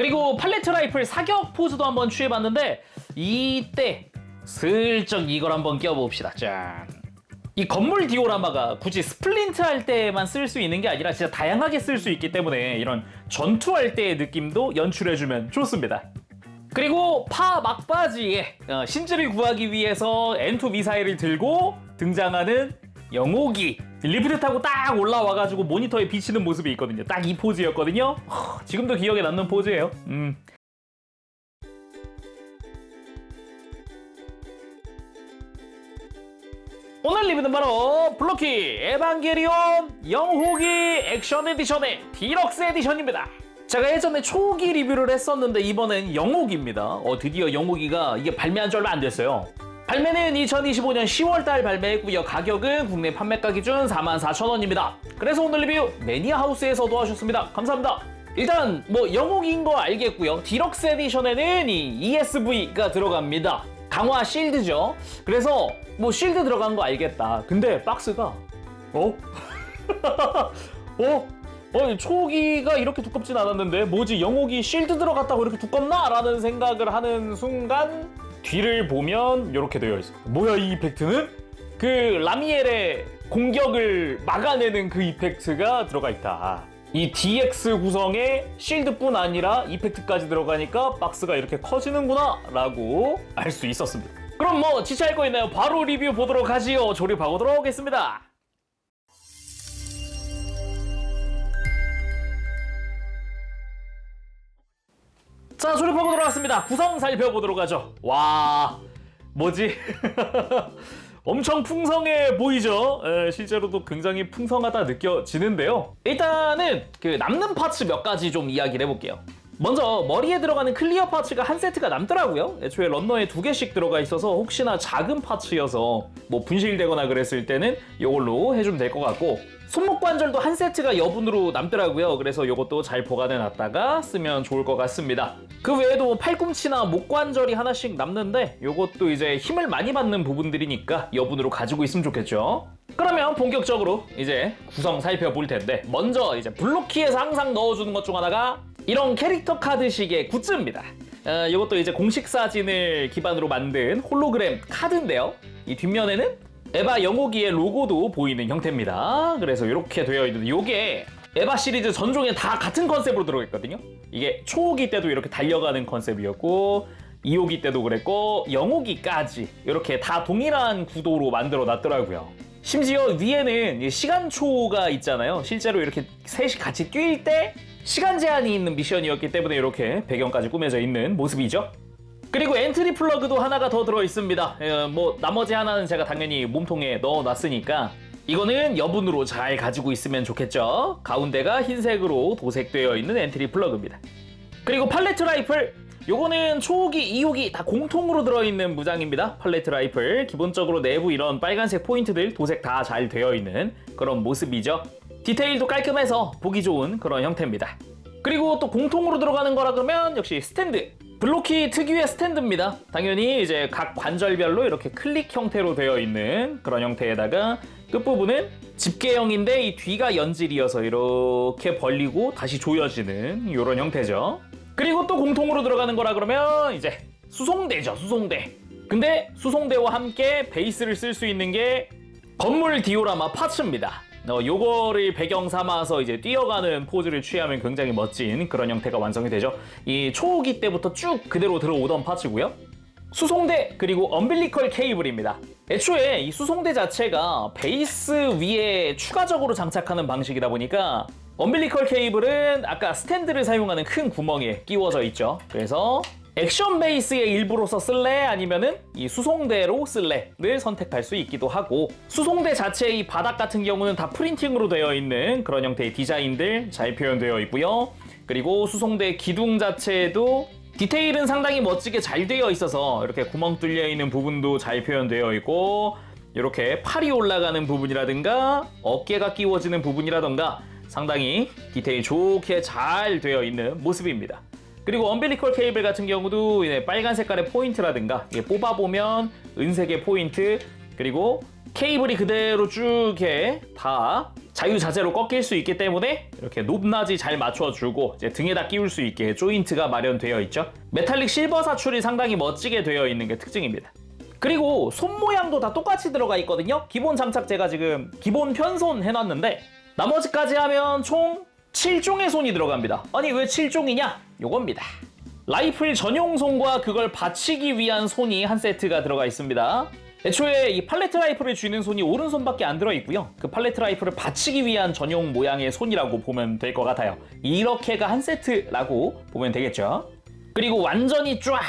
그리고 팔레트 라이플 사격 포즈도 한번 취해봤는데 이때 슬쩍 이걸 한번 껴봅시다. 짠. 이 건물 디오라마가 굳이 스플린트 할 때만 쓸 수 있는 게 아니라 진짜 다양하게 쓸 수 있기 때문에 이런 전투할 때의 느낌도 연출해주면 좋습니다. 그리고 파 막바지에 신지를 구하기 위해서 N2 미사일을 들고 등장하는 영옥이 리프트 타고 딱 올라와가지고 모니터에 비치는 모습이 있거든요. 딱 이 포즈였거든요. 지금도 기억에 남는 포즈예요. 오늘 리뷰는 바로 블로키 에반게리온 영호기 액션 에디션의 디럭스 에디션입니다. 제가 예전에 초기 리뷰를 했었는데 이번엔 영호기입니다. 드디어 영호기가 이게 발매한 지 얼마 안 됐어요. 발매는 2025년 10월달 발매했고요. 가격은 국내 판매가 기준 44,000원입니다. 그래서 오늘 리뷰 매니아하우스에서 도와주셨습니다. 감사합니다. 일단 뭐 영호기인 거 알겠고요. 디럭스 에디션에는 이 ESV가 들어갑니다. 강화 실드죠. 그래서 뭐 실드 들어간 거 알겠다. 근데 박스가 초기가 이렇게 두껍진 않았는데 뭐지 영옥이 실드 들어갔다고 이렇게 두껍나? 라는 생각을 하는 순간 뒤를 보면 이렇게 되어 있어요. 뭐야 이 이펙트는? 그 라미엘의 공격을 막아내는 그 이펙트가 들어가 있다. 이 DX 구성에 실드뿐 아니라 이펙트까지 들어가니까 박스가 이렇게 커지는구나 라고 알 수 있었습니다. 그럼 뭐 지체할 거 있나요? 바로 리뷰 보도록 하지요. 조립하고 돌아오겠습니다. 자, 조립하고 돌아왔습니다. 구성 살펴보도록 하죠. 와, 뭐지? 엄청 풍성해 보이죠? 실제로도 굉장히 풍성하다 느껴지는데요. 일단은 그 남는 파츠 몇 가지 좀 이야기를 해볼게요. 먼저 머리에 들어가는 클리어 파츠가 한 세트가 남더라고요. 애초에 런너에 2개씩 들어가 있어서 혹시나 작은 파츠여서 뭐 분실되거나 그랬을 때는 이걸로 해주면 될 것 같고, 손목 관절도 한 세트가 여분으로 남더라고요. 그래서 이것도 잘 보관해 놨다가 쓰면 좋을 것 같습니다. 그 외에도 팔꿈치나 목 관절이 하나씩 남는데 이것도 이제 힘을 많이 받는 부분들이니까 여분으로 가지고 있으면 좋겠죠. 그러면 본격적으로 이제 구성 살펴볼 텐데, 먼저 이제 블로키에서 항상 넣어주는 것 중 하나가 이런 캐릭터 카드식의 굿즈입니다. 이것도 이제 공식 사진을 기반으로 만든 홀로그램 카드인데요. 이 뒷면에는 에바 영호기의 로고도 보이는 형태입니다. 그래서 이렇게 되어 있는데 이게 에바 시리즈 전종에 다 같은 컨셉으로 들어있거든요. 이게 초호기 때도 이렇게 달려가는 컨셉이었고 2호기 때도 그랬고 영호기까지 이렇게 다 동일한 구도로 만들어 놨더라고요. 심지어 위에는 시간초가 있잖아요. 실제로 이렇게 셋이 같이 뛸 때 시간 제한이 있는 미션이었기 때문에 이렇게 배경까지 꾸며져 있는 모습이죠. 그리고 엔트리 플러그도 하나가 더 들어있습니다. 뭐 나머지 하나는 제가 당연히 몸통에 넣어놨으니까 이거는 여분으로 잘 가지고 있으면 좋겠죠. 가운데가 흰색으로 도색되어 있는 엔트리 플러그입니다. 그리고 팔레트 라이플, 요거는 초호기, 2호기 다 공통으로 들어있는 무장입니다. 팔레트 라이플 기본적으로 내부 이런 빨간색 포인트들 도색 다 잘 되어 있는 그런 모습이죠. 디테일도 깔끔해서 보기 좋은 그런 형태입니다. 그리고 또 공통으로 들어가는 거라 그러면 역시 스탠드, 블로키 특유의 스탠드입니다. 당연히 이제 각 관절별로 이렇게 클릭 형태로 되어 있는 그런 형태에다가 끝부분은 집게형인데 이 뒤가 연질이어서 이렇게 벌리고 다시 조여지는 이런 형태죠. 그리고 또 공통으로 들어가는 거라 그러면 이제 수송대죠, 수송대. 근데 수송대와 함께 베이스를 쓸 수 있는 게 건물 디오라마 파츠입니다. 요거를 배경 삼아서 이제 뛰어가는 포즈를 취하면 굉장히 멋진 그런 형태가 완성이 되죠. 이 초호기 때부터 쭉 그대로 들어오던 파츠고요. 수송대 그리고 엄빌리컬 케이블입니다. 애초에 이 수송대 자체가 베이스 위에 추가적으로 장착하는 방식이다 보니까 엄빌리컬 케이블은 아까 스탠드를 사용하는 큰 구멍에 끼워져 있죠. 그래서 액션 베이스의 일부로서 쓸래 아니면은 이 수송대로 쓸래를 선택할 수 있기도 하고, 수송대 자체의 이 바닥 같은 경우는 다 프린팅으로 되어 있는 그런 형태의 디자인들 잘 표현되어 있고요. 그리고 수송대 기둥 자체에도 디테일은 상당히 멋지게 잘 되어 있어서 이렇게 구멍 뚫려 있는 부분도 잘 표현되어 있고, 이렇게 팔이 올라가는 부분이라든가 어깨가 끼워지는 부분이라든가 상당히 디테일 좋게 잘 되어 있는 모습입니다. 그리고 엄빌리컬 케이블 같은 경우도 빨간 색깔의 포인트라든가 뽑아보면 은색의 포인트, 그리고 케이블이 그대로 쭉 이렇게 다 자유자재로 꺾일 수 있기 때문에 이렇게 높낮이 잘 맞춰주고 이제 등에다 끼울 수 있게 조인트가 마련되어 있죠. 메탈릭 실버 사출이 상당히 멋지게 되어 있는 게 특징입니다. 그리고 손 모양도 다 똑같이 들어가 있거든요. 기본 장착 제가 지금 기본 편손 해놨는데 나머지까지 하면 총 7종의 손이 들어갑니다. 아니 왜 7종이냐? 요겁니다. 라이플 전용 손과 그걸 받치기 위한 손이 한 세트가 들어가 있습니다. 애초에 이 팔레트 라이플을 쥐는 손이 오른손밖에 안 들어있고요. 그 팔레트 라이플을 받치기 위한 전용 모양의 손이라고 보면 될 것 같아요. 이렇게가 한 세트라고 보면 되겠죠. 그리고 완전히 쫙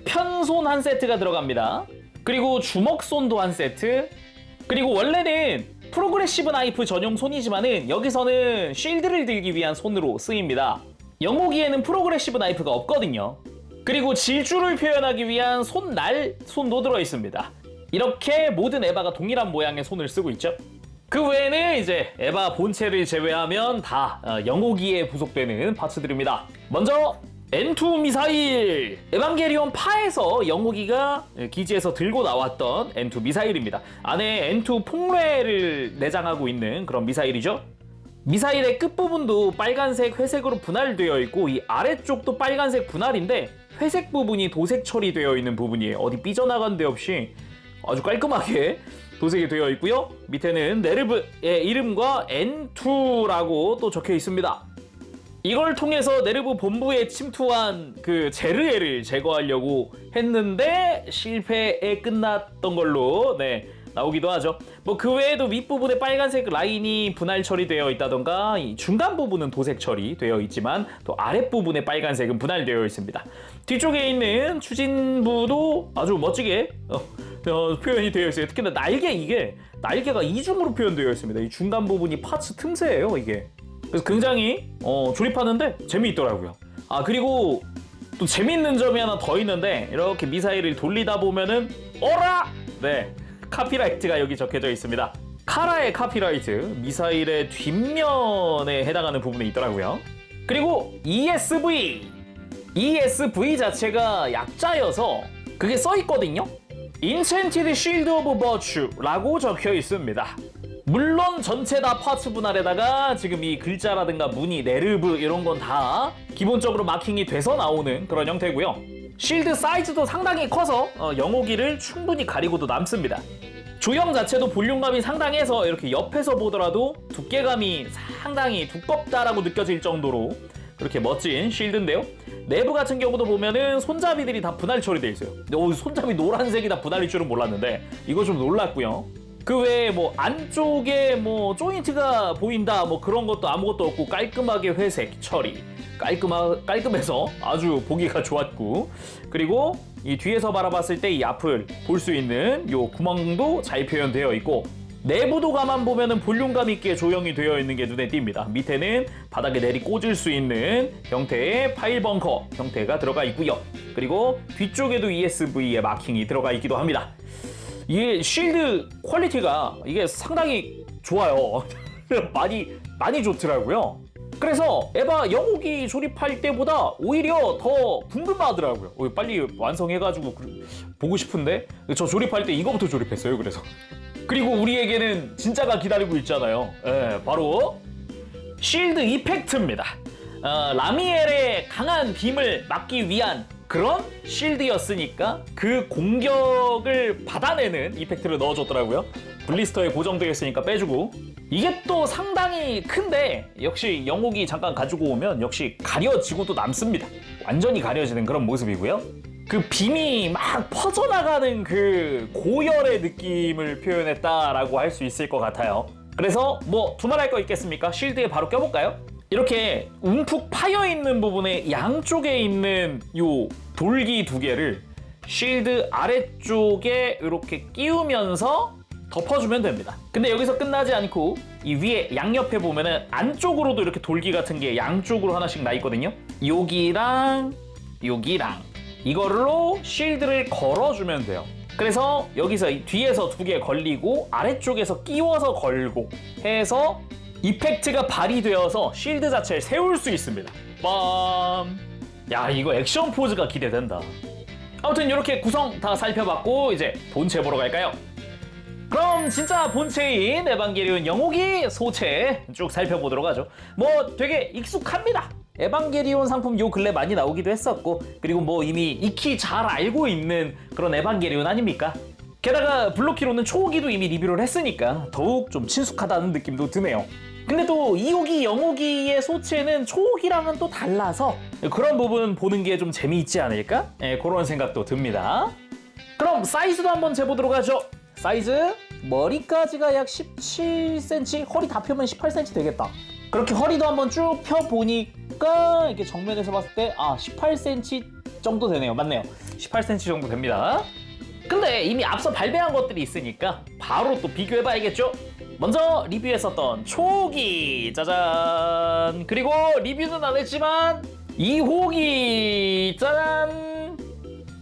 편손 한 세트가 들어갑니다. 그리고 주먹손도 한 세트. 그리고 원래는 프로그레시브 나이프 전용 손이지만은 여기서는 쉴드를 들기 위한 손으로 쓰입니다. 영호기에는 프로그레시브 나이프가 없거든요. 그리고 질주를 표현하기 위한 손도 들어있습니다. 이렇게 모든 에바가 동일한 모양의 손을 쓰고 있죠. 그 외에는 이제 에바 본체를 제외하면 다 영호기에 부속되는 파츠들입니다. 먼저 N2 미사일! 에반게리온 파에서 영호기가 기지에서 들고 나왔던 N2 미사일입니다. 안에 N2 폭뢰를 내장하고 있는 그런 미사일이죠. 미사일의 끝부분도 빨간색, 회색으로 분할되어 있고 이 아래쪽도 빨간색 분할인데 회색 부분이 도색 처리되어 있는 부분이에요. 어디 삐져나간 데 없이 아주 깔끔하게 도색이 되어 있고요. 밑에는 네르브의 이름과 N2라고 또 적혀 있습니다. 이걸 통해서 네르브 본부에 침투한 그 제르에를 제거하려고 했는데 실패에 끝났던 걸로 나오기도 하죠. 뭐 그 외에도 윗부분에 빨간색 라인이 분할 처리되어 있다던가 이 중간 부분은 도색 처리되어 있지만 또 아랫부분에 빨간색은 분할되어 있습니다. 뒤쪽에 있는 추진부도 아주 멋지게 표현이 되어 있어요. 특히나 날개가 이중으로 표현되어 있습니다. 이 중간 부분이 파츠 틈새예요, 이게. 그래서 굉장히 조립하는데 재미있더라고요. 아 그리고 또 재미있는 점이 하나 더 있는데 이렇게 미사일을 돌리다 보면은 어라! 카피라이트가 여기 적혀져 있습니다. 카라의 카피라이트, 미사일의 뒷면에 해당하는 부분에 있더라고요. 그리고 ESV 자체가 약자여서 그게 써있거든요. Enchanted Shield of Virtue라고 적혀 있습니다. 물론 전체 다 파츠 분할에다가 지금 이 글자라든가 무늬, 네르브 이런 건 다 기본적으로 마킹이 돼서 나오는 그런 형태고요. 실드 사이즈도 상당히 커서 영호기를 충분히 가리고도 남습니다. 조형 자체도 볼륨감이 상당해서 이렇게 옆에서 보더라도 두께감이 상당히 두껍다라고 느껴질 정도로 그렇게 멋진 실드인데요. 내부 같은 경우도 보면은 손잡이들이 다 분할 처리되어 있어요. 손잡이 노란색이 다 분할일 줄은 몰랐는데 이거 좀 놀랐고요. 그 외에 뭐 안쪽에 뭐 조인트가 보인다 뭐 그런 것도 아무것도 없고 깔끔하게 회색 처리. 깔끔해서 아주 보기가 좋았고, 그리고 이 뒤에서 바라봤을 때 이 앞을 볼 수 있는 요 구멍도 잘 표현되어 있고 내부도 가만 보면은 볼륨감 있게 조형이 되어 있는 게 눈에 띕니다. 밑에는 바닥에 내리 꽂을 수 있는 형태의 파일 벙커 형태가 들어가 있고요. 그리고 뒤쪽에도 ESV의 마킹이 들어가 있기도 합니다. 이게 쉴드 퀄리티가 이게 상당히 좋아요. 많이 좋더라고요. 그래서 에바 영호기 조립할 때보다 오히려 더 궁금하더라고요. 빨리 완성해가지고 보고 싶은데 저 조립할 때 이거부터 조립했어요. 그래서 그리고 우리에게는 진짜가 기다리고 있잖아요. 바로 쉴드 이펙트입니다. 라미엘의 강한 빔을 막기 위한 그런 쉴드였으니까 그 공격을 받아내는 이펙트를 넣어줬더라고요. 블리스터에 고정되어 있으니까 빼주고, 이게 또 상당히 큰데 역시 영호기 잠깐 가지고 오면 역시 가려지고도 남습니다. 완전히 가려지는 그런 모습이고요. 그 빔이 막 퍼져나가는 그 고열의 느낌을 표현했다라고 할 수 있을 것 같아요. 그래서 뭐 두말할 거 있겠습니까? 쉴드에 바로 껴볼까요? 이렇게 움푹 파여있는 부분에 양쪽에 있는 요 돌기 두 개를 쉴드 아래쪽에 이렇게 끼우면서 덮어주면 됩니다. 근데 여기서 끝나지 않고 이 위에 양옆에 보면은 안쪽으로도 이렇게 돌기 같은 게 양쪽으로 하나씩 나 있거든요. 여기랑 이걸로 쉴드를 걸어주면 돼요. 그래서 여기서 뒤에서 두 개 걸리고 아래쪽에서 끼워서 걸고 해서 이펙트가 발휘되어서 쉴드 자체를 세울 수 있습니다. 빰! 야, 이거 액션 포즈가 기대된다. 아무튼 이렇게 구성 다 살펴봤고 이제 본체 보러 갈까요? 그럼 진짜 본체인 에반게리온 영호기 소체 쭉 살펴보도록 하죠. 뭐 되게 익숙합니다. 에반게리온 상품 요 근래 많이 나오기도 했었고, 그리고 뭐 이미 익히 잘 알고 있는 그런 에반게리온 아닙니까? 게다가 블로키로는 초호기도 이미 리뷰를 했으니까 더욱 좀 친숙하다는 느낌도 드네요. 근데 또 2호기, 0호기의 소체는 초호기랑은 또 달라서 그런 부분 보는 게 좀 재미있지 않을까? 그런 생각도 듭니다. 그럼 사이즈도 한번 재보도록 하죠. 사이즈 머리까지가 약 17cm, 허리 다 펴면 18cm 되겠다. 그렇게 허리도 한번 쭉 펴보니까 이렇게 정면에서 봤을 때 18cm 정도 되네요. 맞네요. 18cm 정도 됩니다. 근데 이미 앞서 발매한 것들이 있으니까 바로 또 비교해봐야겠죠? 먼저 리뷰했었던 초기 짜잔, 그리고 리뷰는 안 했지만 2호기 짜잔.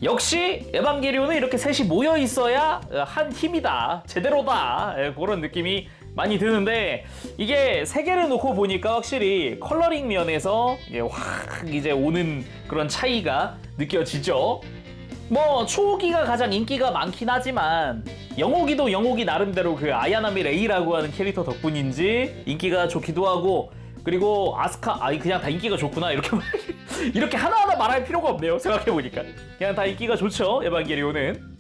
역시 에반게리온은 이렇게 셋이 모여 있어야 한 팀이다, 제대로다, 그런 느낌이 많이 드는데, 이게 세 개를 놓고 보니까 확실히 컬러링 면에서 확 이제 오는 그런 차이가 느껴지죠. 뭐 초호기가 가장 인기가 많긴 하지만 영호기도 영호기 나름대로 그 아야나미 레이라고 하는 캐릭터 덕분인지 인기가 좋기도 하고, 그리고 아스카 그냥 다 인기가 좋구나 이렇게 이렇게 하나하나 말할 필요가 없네요. 생각해보니까 그냥 다 인기가 좋죠, 에반게리온은.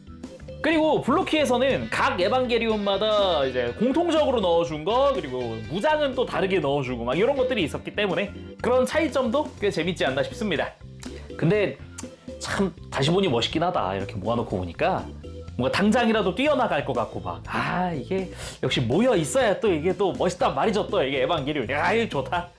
그리고 블로키에서는 각 에반게리온마다 이제 공통적으로 넣어준 거, 그리고 무장은 또 다르게 넣어주고 막 이런 것들이 있었기 때문에 그런 차이점도 꽤 재밌지 않나 싶습니다. 근데 참 다시 보니 멋있긴 하다. 이렇게 모아놓고 보니까 뭔가 당장이라도 뛰어나갈 것 같고 막 이게 역시 모여 있어야 또 이게 또 멋있단 말이죠. 또 이게 에반게리온. 이거 좋다.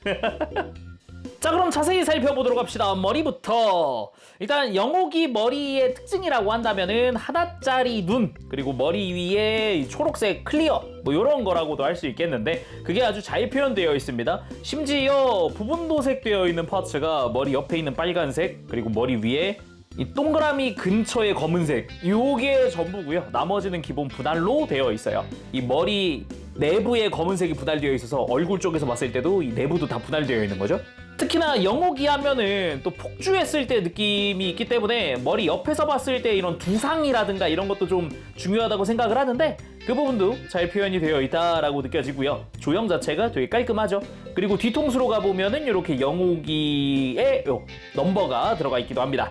자, 그럼 자세히 살펴보도록 합시다. 머리부터. 일단 영호기 머리의 특징이라고 한다면은 하나짜리 눈, 그리고 머리 위에 초록색 클리어, 뭐 이런 거라고도 할 수 있겠는데, 그게 아주 잘 표현되어 있습니다. 심지어 부분 도색되어 있는 파츠가 머리 옆에 있는 빨간색, 그리고 머리 위에 이 동그라미 근처의 검은색, 요게 전부고요. 나머지는 기본 분할로 되어 있어요. 이 머리 내부에 검은색이 분할되어 있어서 얼굴 쪽에서 봤을 때도 이 내부도 다 분할되어 있는 거죠. 특히나 영호기 하면은 또 폭주했을 때 느낌이 있기 때문에 머리 옆에서 봤을 때 이런 두상이라든가 이런 것도 좀 중요하다고 생각을 하는데, 그 부분도 잘 표현이 되어 있다라고 느껴지고요. 조형 자체가 되게 깔끔하죠. 그리고 뒤통수로 가보면은 이렇게 영호기의 넘버가 들어가 있기도 합니다.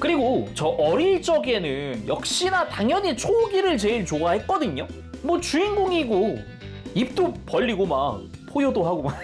그리고 저 어릴 적에는 역시나 당연히 초호기를 제일 좋아했거든요. 뭐 주인공이고 입도 벌리고 막 포효도 하고 막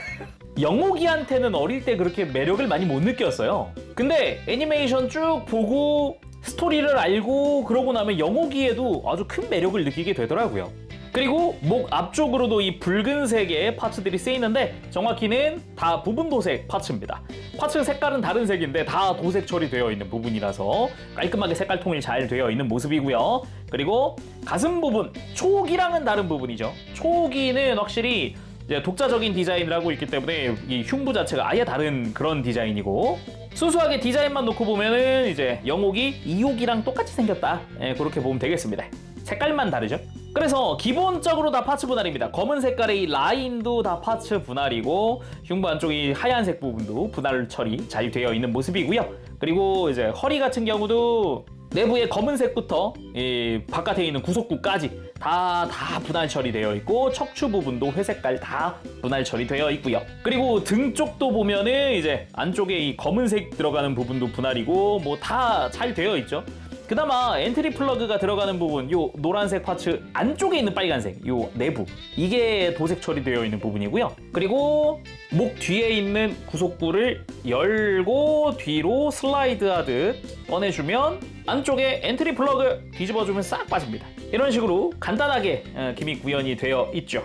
영호기한테는 어릴 때 그렇게 매력을 많이 못 느꼈어요. 근데 애니메이션 쭉 보고 스토리를 알고 그러고 나면 영호기에도 아주 큰 매력을 느끼게 되더라고요. 그리고 목 앞쪽으로도 이 붉은색의 파츠들이 쓰이는데 정확히는 다 부분 도색 파츠입니다. 파츠 색깔은 다른 색인데 다 도색 처리되어 있는 부분이라서 깔끔하게 색깔 통일 잘 되어 있는 모습이고요. 그리고 가슴 부분, 초호기랑은 다른 부분이죠. 초호기는 확실히 이제 독자적인 디자인을 하고 있기 때문에 이 흉부 자체가 아예 다른 그런 디자인이고, 순수하게 디자인만 놓고 보면은 이제 영호기, 2호기랑 똑같이 생겼다, 그렇게 보면 되겠습니다. 색깔만 다르죠. 그래서 기본적으로 다 파츠 분할입니다. 검은 색깔의 이 라인도 다 파츠 분할이고, 흉부 안쪽 이 하얀색 부분도 분할 처리 잘 되어 있는 모습이고요. 그리고 이제 허리 같은 경우도 내부에 검은색부터 이 바깥에 있는 구속구까지 다 분할 처리되어 있고, 척추 부분도 회색깔 다 분할 처리되어 있고요. 그리고 등 쪽도 보면은 이제 안쪽에 이 검은색 들어가는 부분도 분할이고 뭐 다 잘 되어 있죠. 그나마 엔트리 플러그가 들어가는 부분, 요 노란색 파츠 안쪽에 있는 빨간색, 요 내부, 이게 도색 처리되어 있는 부분이고요. 그리고 목 뒤에 있는 구속구를 열고 뒤로 슬라이드 하듯 꺼내주면 안쪽에 엔트리 플러그 뒤집어주면 싹 빠집니다. 이런 식으로 간단하게 기믹 구현이 되어 있죠.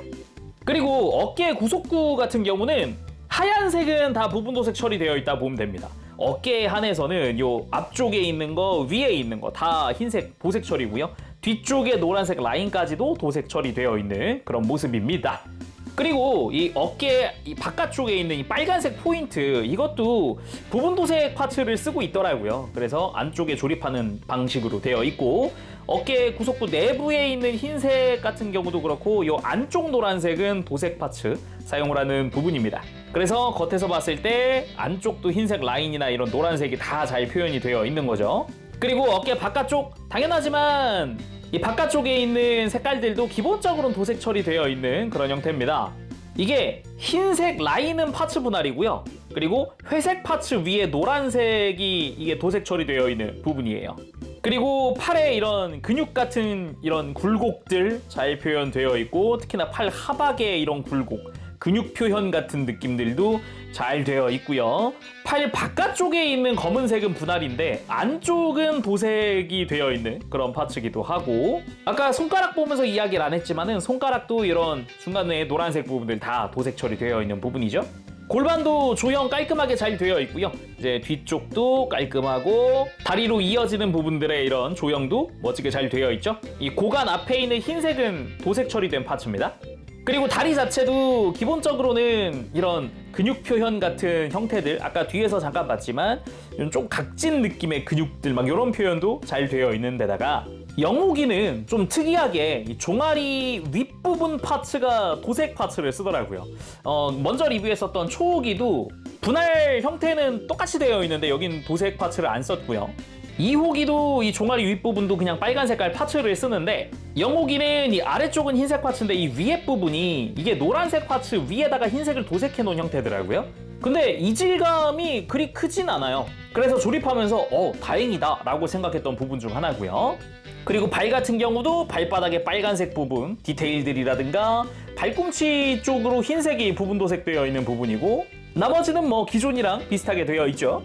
그리고 어깨 구속구 같은 경우는 하얀색은 다 부분 도색 처리되어 있다 보면 됩니다. 어깨에 한해서는 요 앞쪽에 있는 거, 위에 있는 거 다 흰색 도색 처리고요. 뒤쪽에 노란색 라인까지도 도색 처리되어 있는 그런 모습입니다. 그리고 이 어깨 이 바깥쪽에 있는 이 빨간색 포인트, 이것도 부분 도색 파츠를 쓰고 있더라고요. 그래서 안쪽에 조립하는 방식으로 되어 있고, 어깨 구속부 내부에 있는 흰색 같은 경우도 그렇고 이 안쪽 노란색은 도색 파츠 사용을 하는 부분입니다. 그래서 겉에서 봤을 때 안쪽도 흰색 라인이나 이런 노란색이 다 잘 표현이 되어 있는 거죠. 그리고 어깨 바깥쪽 당연하지만 이 바깥쪽에 있는 색깔들도 기본적으로는 도색 처리되어 있는 그런 형태입니다. 이게 흰색 라인은 파츠 분할이고요. 그리고 회색 파츠 위에 노란색이 이게 도색 처리되어 있는 부분이에요. 그리고 팔에 이런 근육 같은 이런 굴곡들 잘 표현되어 있고, 특히나 팔 하박에 이런 굴곡, 근육 표현 같은 느낌들도 잘 되어 있고요. 팔 바깥쪽에 있는 검은색은 분할인데 안쪽은 도색이 되어 있는 그런 파츠기도 하고, 아까 손가락 보면서 이야기를 안 했지만은 손가락도 이런 중간에 노란색 부분들 다 도색 처리되어 있는 부분이죠. 골반도 조형 깔끔하게 잘 되어 있고요. 이제 뒤쪽도 깔끔하고 다리로 이어지는 부분들의 이런 조형도 멋지게 잘 되어 있죠. 이 고관 앞에 있는 흰색은 도색 처리된 파츠입니다. 그리고 다리 자체도 기본적으로는 이런 근육 표현 같은 형태들, 아까 뒤에서 잠깐 봤지만 좀 각진 느낌의 근육들 막 이런 표현도 잘 되어 있는 데다가, 영호기는 좀 특이하게 이 종아리 윗부분 파츠가 도색 파츠를 쓰더라고요. 먼저 리뷰했었던 초호기도 분할 형태는 똑같이 되어 있는데 여긴 도색 파츠를 안 썼고요. 2호기도 이 종아리 윗부분도 그냥 빨간 색깔 파츠를 쓰는데, 영호기는 이 아래쪽은 흰색 파츠인데 이 위에 부분이 이게 노란색 파츠 위에다가 흰색을 도색해 놓은 형태더라고요. 근데 이질감이 그리 크진 않아요. 그래서 조립하면서 다행이다 라고 생각했던 부분 중 하나고요. 그리고 발 같은 경우도 발바닥에 빨간색 부분 디테일들이라든가 발꿈치 쪽으로 흰색이 부분 도색되어 있는 부분이고, 나머지는 뭐 기존이랑 비슷하게 되어 있죠.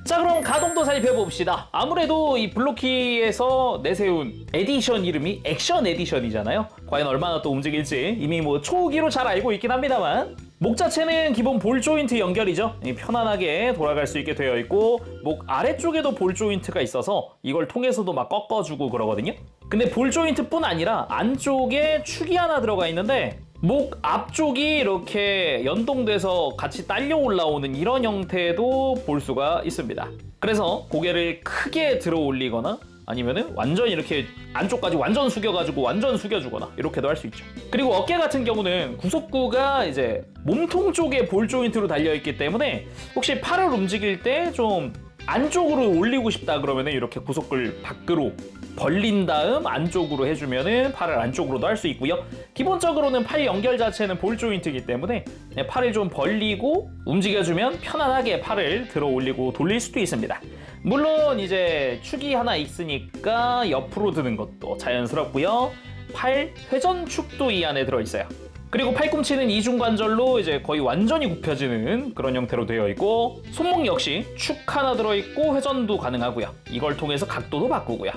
자, 그럼 가동도 살펴봅시다. 아무래도 이 블로키에서 내세운 에디션 이름이 액션 에디션이잖아요. 과연 얼마나 또 움직일지 이미 뭐 초기로 잘 알고 있긴 합니다만, 목 자체는 기본 볼 조인트 연결이죠. 편안하게 돌아갈 수 있게 되어 있고, 목 아래쪽에도 볼 조인트가 있어서 이걸 통해서도 막 꺾어주고 그러거든요. 근데 볼 조인트뿐 아니라 안쪽에 축이 하나 들어가 있는데 목 앞쪽이 이렇게 연동돼서 같이 딸려 올라오는 이런 형태도 볼 수가 있습니다. 그래서 고개를 크게 들어 올리거나 아니면은 완전 이렇게 안쪽까지 완전 숙여가지고 완전 숙여주거나 이렇게도 할 수 있죠. 그리고 어깨 같은 경우는 구속구가 이제 몸통 쪽에 볼 조인트로 달려있기 때문에 혹시 팔을 움직일 때 좀 안쪽으로 올리고 싶다 그러면은 이렇게 구속구를 밖으로 벌린 다음 안쪽으로 해주면은 팔을 안쪽으로도 할 수 있고요. 기본적으로는 팔 연결 자체는 볼 조인트이기 때문에 팔을 좀 벌리고 움직여주면 편안하게 팔을 들어 올리고 돌릴 수도 있습니다. 물론 이제 축이 하나 있으니까 옆으로 드는 것도 자연스럽고요. 팔 회전축도 이 안에 들어있어요. 그리고 팔꿈치는 이중관절로 이제 거의 완전히 굽혀지는 그런 형태로 되어 있고, 손목 역시 축 하나 들어있고 회전도 가능하고요. 이걸 통해서 각도도 바꾸고요.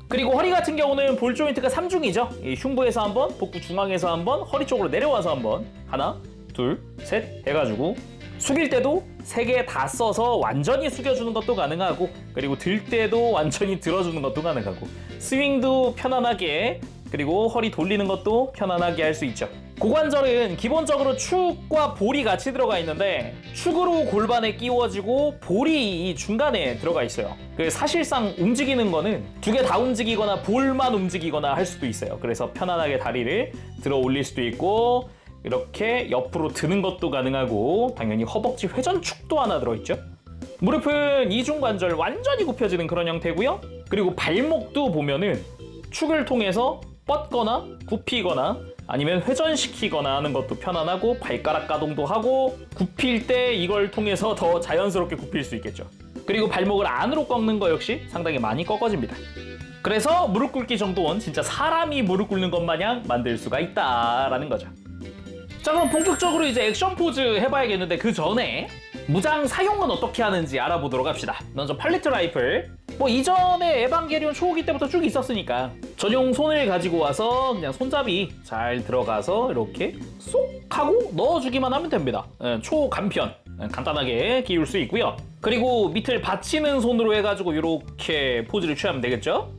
그리고 허리 같은 경우는 볼 조인트가 3중이죠. 이 흉부에서 한번, 복부 중앙에서 한번, 허리 쪽으로 내려와서 한번, 하나, 둘, 셋 해가지고 숙일 때도 3개 다 써서 완전히 숙여주는 것도 가능하고, 그리고 들 때도 완전히 들어주는 것도 가능하고, 스윙도 편안하게, 그리고 허리 돌리는 것도 편안하게 할 수 있죠. 고관절은 기본적으로 축과 볼이 같이 들어가 있는데 축으로 골반에 끼워지고 볼이 이 중간에 들어가 있어요. 사실상 움직이는 거는 2개 다 움직이거나 볼만 움직이거나 할 수도 있어요. 그래서 편안하게 다리를 들어 올릴 수도 있고, 이렇게 옆으로 드는 것도 가능하고, 당연히 허벅지 회전축도 하나 들어있죠. 무릎은 이중관절 완전히 굽혀지는 그런 형태고요. 그리고 발목도 보면은 축을 통해서 뻗거나 굽히거나 아니면 회전시키거나 하는 것도 편안하고, 발가락 가동도 하고, 굽힐 때 이걸 통해서 더 자연스럽게 굽힐 수 있겠죠. 그리고 발목을 안으로 꺾는 거 역시 상당히 많이 꺾어집니다. 그래서 무릎 꿇기 정도는 진짜 사람이 무릎 꿇는 것 마냥 만들 수가 있다라는 거죠. 자, 그럼 본격적으로 이제 액션 포즈 해봐야겠는데 그 전에 무장 사용은 어떻게 하는지 알아보도록 합시다. 먼저 팔리트 라이플. 이전에 에반게리온 초호기 때부터 쭉 있었으니까 전용 손을 가지고 와서 그냥 손잡이 잘 들어가서 이렇게 쏙 하고 넣어주기만 하면 됩니다. 초간편 간단하게 끼울 수 있고요. 그리고 밑을 받치는 손으로 해가지고 이렇게 포즈를 취하면 되겠죠.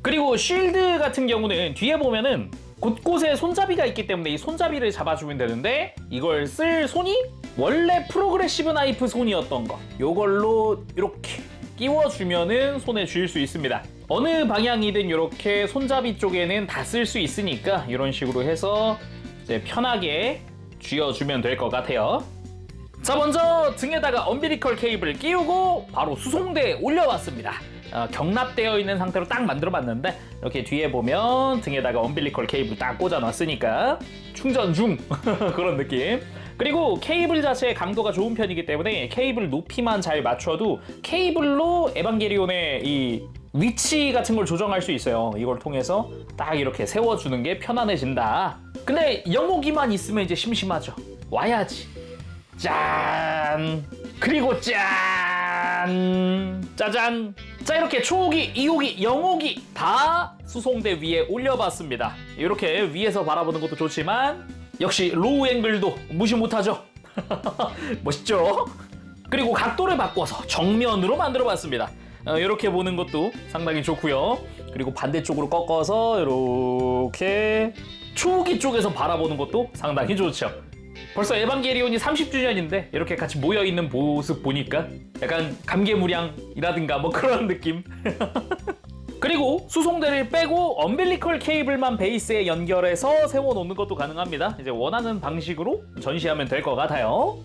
그리고 쉴드 같은 경우는 뒤에 보면은 곳곳에 손잡이가 있기 때문에 이 손잡이를 잡아주면 되는데, 이걸 쓸 손이 원래 프로그레시브 나이프 손이었던 거, 요걸로 이렇게 끼워주면은 손에 쥘 수 있습니다. 어느 방향이든 이렇게 손잡이 쪽에는 다 쓸 수 있으니까 이런 식으로 해서 이제 편하게 쥐어주면 될 것 같아요. 자, 먼저 등에다가 엄비리컬 케이블 끼우고 바로 수송대에 올려봤습니다. 경납되어 있는 상태로 딱 만들어봤는데 이렇게 뒤에 보면 등에다가 엄빌리컬 케이블 딱 꽂아놨으니까 충전 중 그런 느낌. 그리고 케이블 자체의 강도가 좋은 편이기 때문에 케이블 높이만 잘 맞춰도 케이블로 에반게리온의 이 위치 같은 걸 조정할 수 있어요. 이걸 통해서 딱 이렇게 세워주는 게 편안해진다. 근데 영옥이만 있으면 이제 심심하죠. 와야지. 짠! 그리고 짠! 짜잔! 자, 이렇게 초호기, 2호기, 0호기 다 수송대 위에 올려봤습니다. 이렇게 위에서 바라보는 것도 좋지만 역시 로우 앵글도 무시 못하죠. 멋있죠? 그리고 각도를 바꿔서 정면으로 만들어봤습니다. 이렇게 보는 것도 상당히 좋고요. 그리고 반대쪽으로 꺾어서 이렇게 초호기 쪽에서 바라보는 것도 상당히 좋죠. 벌써 에반게리온이 30주년인데 이렇게 같이 모여있는 모습 보니까 약간 감개무량이라든가 뭐 그런 느낌. 그리고 수송대를 빼고 엄빌리컬 케이블만 베이스에 연결해서 세워놓는 것도 가능합니다. 이제 원하는 방식으로 전시하면 될 것 같아요.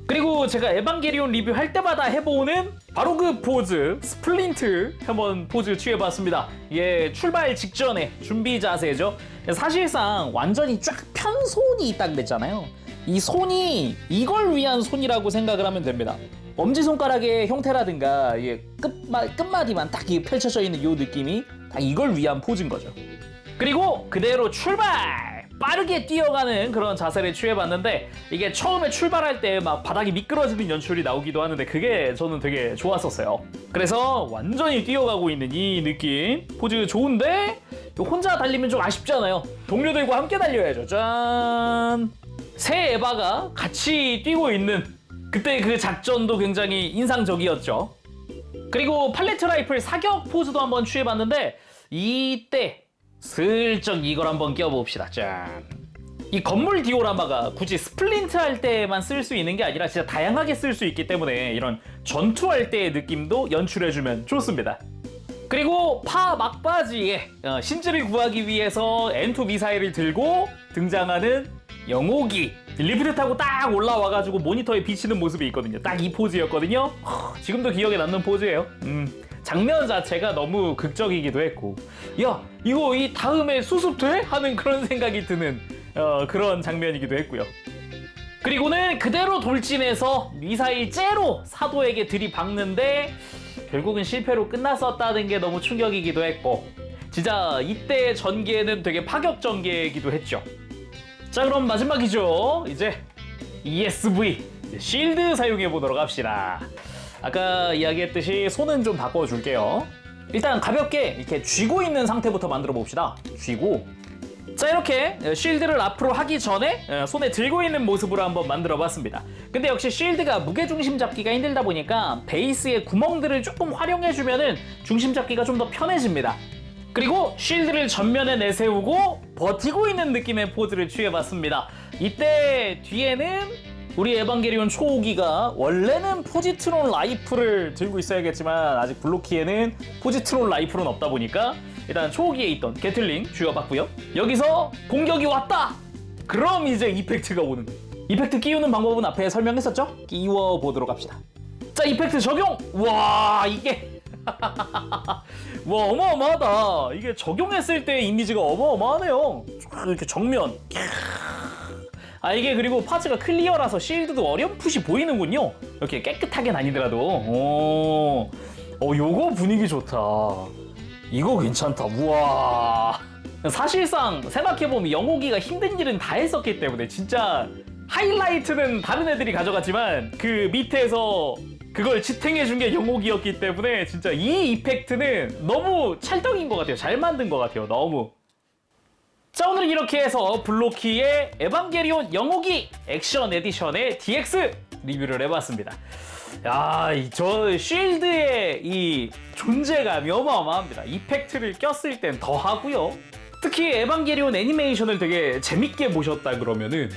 그리고 제가 에반게리온 리뷰할 때마다 해보는 바로 그 포즈, 스플린트 한번 포즈 취해봤습니다. 이게 출발 직전에 준비 자세죠. 사실상 완전히 쫙 편 손이 딱 됐잖아요. 이 손이 이걸 위한 손이라고 생각을 하면 됩니다. 엄지손가락의 형태라든가 이게 끝마디만 딱 펼쳐져 있는 이 느낌이 딱 이걸 위한 포즈인 거죠. 그리고 그대로 출발! 빠르게 뛰어가는 그런 자세를 취해봤는데 이게 처음에 출발할 때 막 바닥이 미끄러지는 연출이 나오기도 하는데 그게 저는 되게 좋았었어요. 그래서 완전히 뛰어가고 있는 이 느낌 포즈 좋은데 혼자 달리면 좀 아쉽잖아요. 동료들과 함께 달려야죠. 짠! 새 에바가 같이 뛰고 있는 그때 그 작전도 굉장히 인상적이었죠. 그리고 팔레트 라이플 사격 포즈도 한번 취해봤는데 이때 슬쩍 이걸 한번 껴봅시다. 짠. 이 건물 디오라마가 굳이 스플린트 할 때만 쓸 수 있는 게 아니라 진짜 다양하게 쓸 수 있기 때문에 이런 전투할 때의 느낌도 연출해주면 좋습니다. 그리고 파 막바지에 신지를 구하기 위해서 N2 미사일을 들고 등장하는 영옥이 리프트 타고 딱 올라와가지고 모니터에 비치는 모습이 있거든요. 딱 이 포즈였거든요. 지금도 기억에 남는 포즈예요. 장면 자체가 너무 극적이기도 했고 야 이거 이 다음에 수습돼? 하는 그런 생각이 드는 그런 장면이기도 했고요. 그리고는 그대로 돌진해서 미사일 째로 사도에게 들이박는데 결국은 실패로 끝났었다는 게 너무 충격이기도 했고 진짜 이때 전개는 되게 파격 전개이기도 했죠. 자, 그럼 마지막이죠. 이제 ESV 실드 사용해 보도록 합시다. 아까 이야기했듯이 손은 좀 바꿔줄게요. 일단 가볍게 이렇게 쥐고 있는 상태부터 만들어 봅시다. 쥐고 자, 이렇게 쉴드를 앞으로 하기 전에 손에 들고 있는 모습으로 한번 만들어 봤습니다. 근데 역시 쉴드가 무게중심 잡기가 힘들다 보니까 베이스의 구멍들을 조금 활용해주면은 중심 잡기가 좀 더 편해집니다. 그리고 쉴드를 전면에 내세우고 버티고 있는 느낌의 포즈를 취해봤습니다. 이때 뒤에는 우리 에반게리온 초호기가 원래는 포지트론 라이플을 들고 있어야겠지만 아직 블로키에는 포지트론 라이플은 없다 보니까 일단 초호기에 있던 게틀링 쥐어봤고요. 여기서 공격이 왔다! 그럼 이제 이펙트가 오는 거예요. 이펙트 끼우는 방법은 앞에 설명했었죠? 끼워보도록 합시다. 자, 이펙트 적용! 와, 이게 와, 어마어마하다. 이게 적용했을 때의 이미지가 어마어마하네요. 이렇게 정면. 이게 그리고 파츠가 클리어라서 실드도 어렴풋이 보이는군요. 이렇게 깨끗하게는 아니더라도. 요거 분위기 좋다. 이거 괜찮다. 우와. 사실상 생각해보면 영호기가 힘든 일은 다 했었기 때문에 진짜 하이라이트는 다른 애들이 가져갔지만 그 밑에서 그걸 지탱해준 게 영옥이었기 때문에 진짜 이 이펙트는 너무 찰떡인 것 같아요. 잘 만든 것 같아요. 너무. 자, 오늘은 이렇게 해서 블로키의 에반게리온 영옥이 액션 에디션의 DX 리뷰를 해봤습니다. 야, 저 쉴드의 이 존재감이 어마어마합니다. 이펙트를 꼈을 땐 더 하고요. 특히 에반게리온 애니메이션을 되게 재밌게 보셨다 그러면은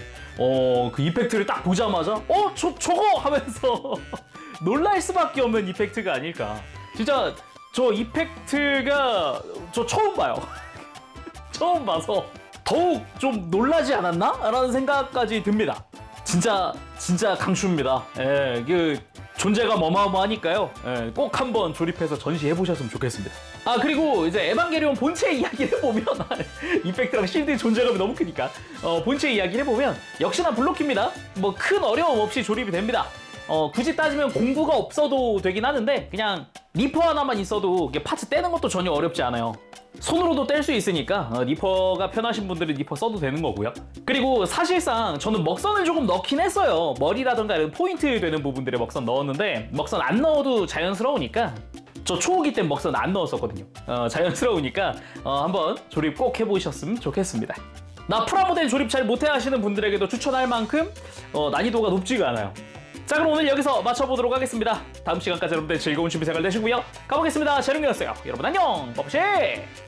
그 이펙트를 딱 보자마자 저거 하면서 놀랄 수밖에 없는 이펙트가 아닐까. 진짜 저 이펙트가 저 처음 봐요. 처음 봐서 더욱 좀 놀라지 않았나? 라는 생각까지 듭니다. 진짜 강추입니다. 예, 그 존재감 어마어마하니까요. 예, 꼭 한번 조립해서 전시해 보셨으면 좋겠습니다. 아, 그리고 이제 에반게리온 본체 이야기를 해보면 이펙트랑 실드의 존재감이 너무 크니까 본체 이야기를 해보면 역시나 블록입니다. 뭐 큰 어려움 없이 조립이 됩니다. 굳이 따지면 공구가 없어도 되긴 하는데 그냥 리퍼 하나만 있어도 이게 파츠 떼는 것도 전혀 어렵지 않아요. 손으로도 뗄 수 있으니까 리퍼가 편하신 분들은 리퍼 써도 되는 거고요. 그리고 사실상 저는 먹선을 조금 넣긴 했어요. 머리라던가 이런 포인트 되는 부분들에 먹선 넣었는데 먹선 안 넣어도 자연스러우니까 저 초호기 때 먹선 안 넣었었거든요. 자연스러우니까 한번 조립 꼭 해보셨으면 좋겠습니다. 나 프라모델 조립 잘 못해 하시는 분들에게도 추천할 만큼 난이도가 높지가 않아요. 자, 그럼 오늘 여기서 마쳐보도록 하겠습니다. 다음 시간까지 여러분들 즐거운 취미생활 되시고요. 가보겠습니다. 재룡이었어요. 여러분 안녕. 버브쉐.